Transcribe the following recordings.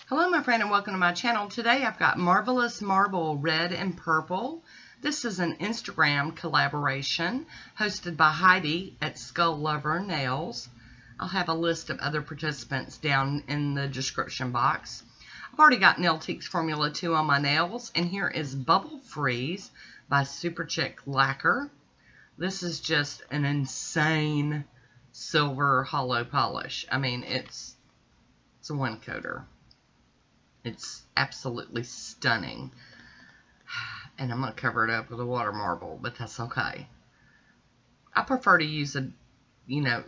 Hello my friend and welcome to my channel. Today I've got Marvelous Marble Red and Purple. This is an Instagram collaboration hosted by Heidi at Skull Lover Nails. I'll have a list of other participants down in the description box. I've already got Nail Teaks Formula 2 on my nails, and here is Bubble Freeze by Super Chick Lacquer. This is just an insane silver hollow polish. I mean, it's a one coater. It's absolutely stunning. And I'm going to cover it up with a water marble, but that's okay. I prefer to use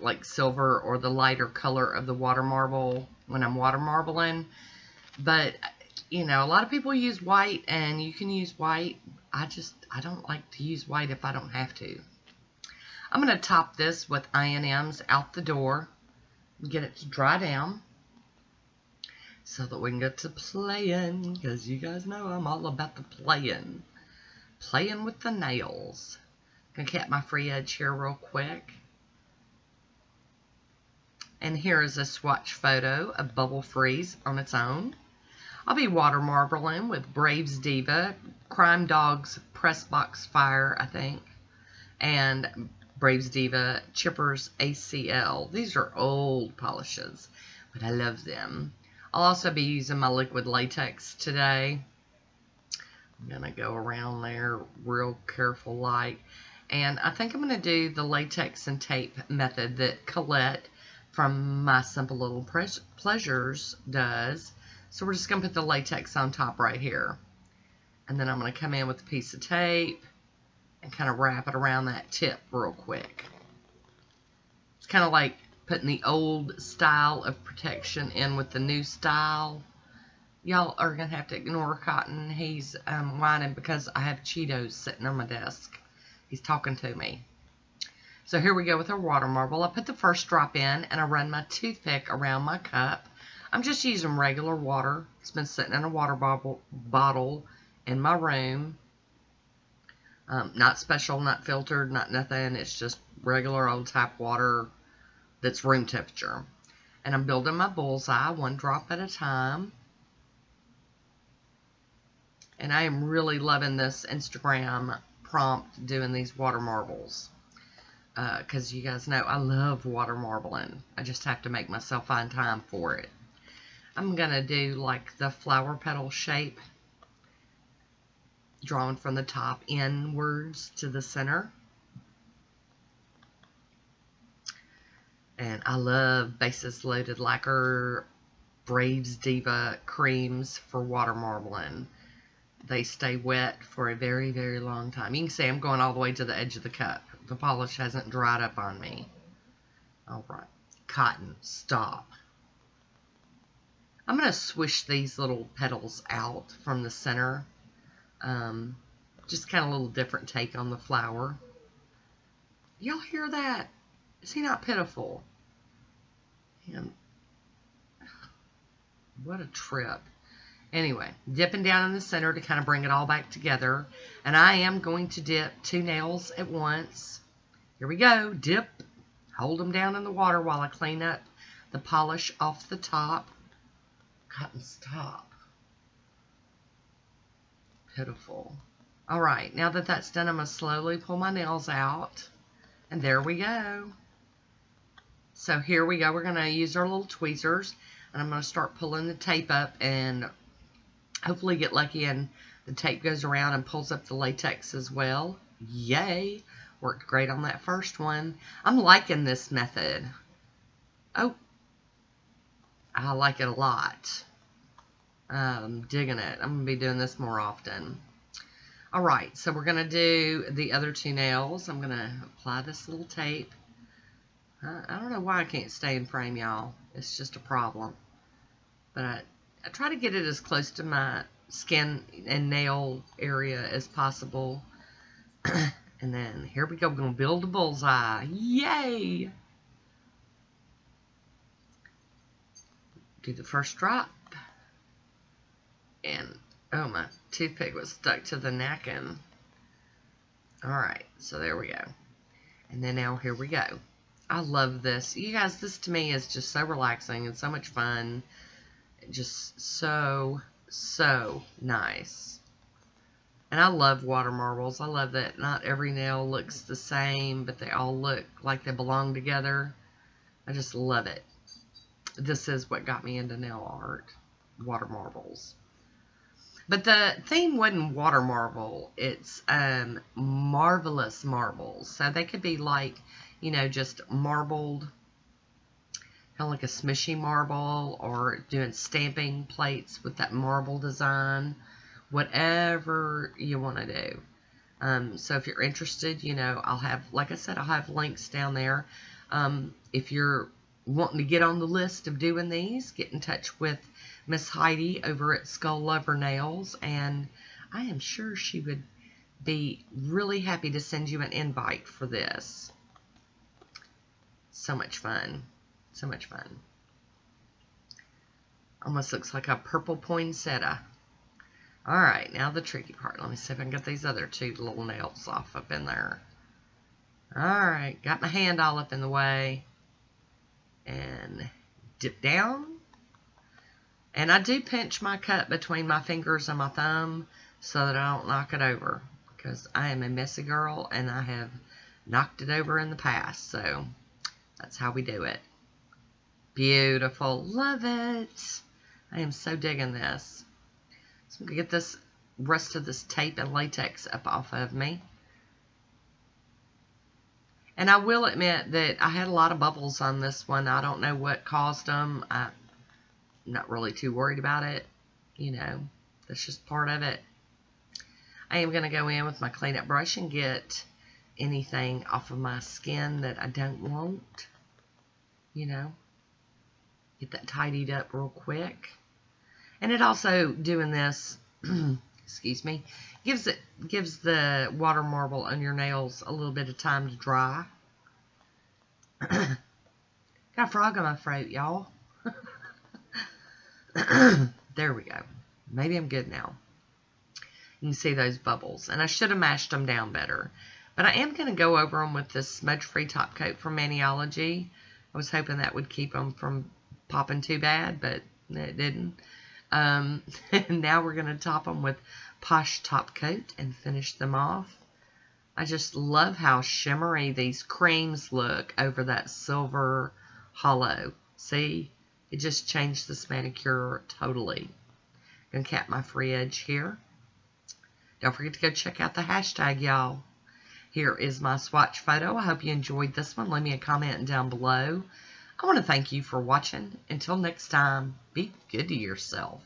like silver or the lighter color of the water marble when I'm water marbling. But, a lot of people use white, and you can use white. I don't like to use white if I don't have to. I'm going to top this with I&Ms out the door, get it to dry down, so that we can get to playing, because you guys know I'm all about the playing. Playing with the nails. Gonna cap my free edge here real quick. And here is a swatch photo of Bubble Freeze on its own. I'll be water marbling with Braves Diva, Crime Dog's Press Box Fire, I think, and Braves Diva Chippers ACL. These are old polishes, but I love them. I'll also be using my liquid latex today. I'm going to go around there real careful like. And I think I'm going to do the latex and tape method that Colette from My Simple Little Pleasures does. So we're just going to put the latex on top right here. And then I'm going to come in with a piece of tape and kind of wrap it around that tip real quick. It's kind of like putting the old style of protection in with the new style. Y'all are going to have to ignore Cotton. He's whining because I have Cheetos sitting on my desk. He's talking to me. So here we go with our water marble. I put the first drop in and I run my toothpick around my cup. I'm just using regular water. It's been sitting in a water bottle in my room. Not special, not filtered, not nothing. It's just regular old tap water that's room temperature. And I'm building my bullseye one drop at a time. And I am really loving this Instagram prompt doing these water marbles. Because you guys know I love water marbling. I just have to make myself find time for it. I'm going to do like the flower petal shape, drawing from the top inwards to the center. And I love Basis Loaded Lacquer Braves Diva creams for water marbling. They stay wet for a very, very long time. You can see I'm going all the way to the edge of the cup. The polish hasn't dried up on me. All right. Cotton, stop. I'm going to swish these little petals out from the center. Just kind of a little different take on the flower. Y'all hear that? Is he not pitiful? And what a trip. Anyway, dipping down in the center to kind of bring it all back together. And I am going to dip 2 nails at once. Here we go. Dip. Hold them down in the water while I clean up the polish off the top. Cotton, stop. Pitiful. All right, now that that's done, I'm going to slowly pull my nails out. And there we go. So here we go. We're going to use our little tweezers. And I'm going to start pulling the tape up and hopefully get lucky and the tape goes around and pulls up the latex as well. Yay! Worked great on that first one. I'm liking this method. Oh, I like it a lot. I'm digging it. I'm going to be doing this more often. Alright, so we're going to do the other 2 nails. I'm going to apply this little tape. I don't know why I can't stay in frame, y'all. It's just a problem. But I try to get it as close to my skin and nail area as possible. And then here we go. We're going to build a bullseye. Yay! Do the first drop. And, oh, my toothpick was stuck to the napkin. Alright, so there we go. And then now here we go. I love this. You guys, this to me is just so relaxing and so much fun. Just so, so nice. And I love water marbles. I love that not every nail looks the same, but they all look like they belong together. I just love it. This is what got me into nail art, water marbles. But the theme wasn't water marble. It's marvelous marbles. So they could be like, you know, just marbled, kind of like a smushy marble, or doing stamping plates with that marble design. Whatever you want to do. So if you're interested, you know, I'll have, like I said, I'll have links down there. If you're wanting to get on the list of doing these, get in touch with Miss Heidi over at Skull Lover Nails, and I am sure she would be really happy to send you an invite for this. So much fun. So much fun. Almost looks like a purple poinsettia. Alright, now the tricky part. Let me see if I can get these other two little nails off up in there. Alright, got my hand all up in the way. And dip down. And I do pinch my cut between my fingers and my thumb so that I don't knock it over. Because I am a messy girl and I have knocked it over in the past. So that's how we do it. Beautiful. Love it. I am so digging this. So I'm going to get this rest of this tape and latex up off of me. And I will admit that I had a lot of bubbles on this one. I don't know what caused them. I'm not really too worried about it. You know, that's just part of it. I am going to go in with my cleanup brush and get anything off of my skin that I don't want. You know, get that tidied up real quick. And it also, doing this, excuse me, gives the water marble on your nails a little bit of time to dry. Got a frog in my throat, y'all. There we go. Maybe I'm good now. You can see those bubbles. And I should have mashed them down better. But I am going to go over them with this smudge-free top coat from Maniology. I was hoping that would keep them from popping too bad, but it didn't. And now we're going to top them with Posh Top Coat and finish them off. I just love how shimmery these creams look over that silver hollow. See? It just changed this manicure totally. Gonna cap my free edge here. Don't forget to go check out the hashtag, y'all. Here is my swatch photo. I hope you enjoyed this one. Leave me a comment down below. I want to thank you for watching. Until next time, be good to yourself.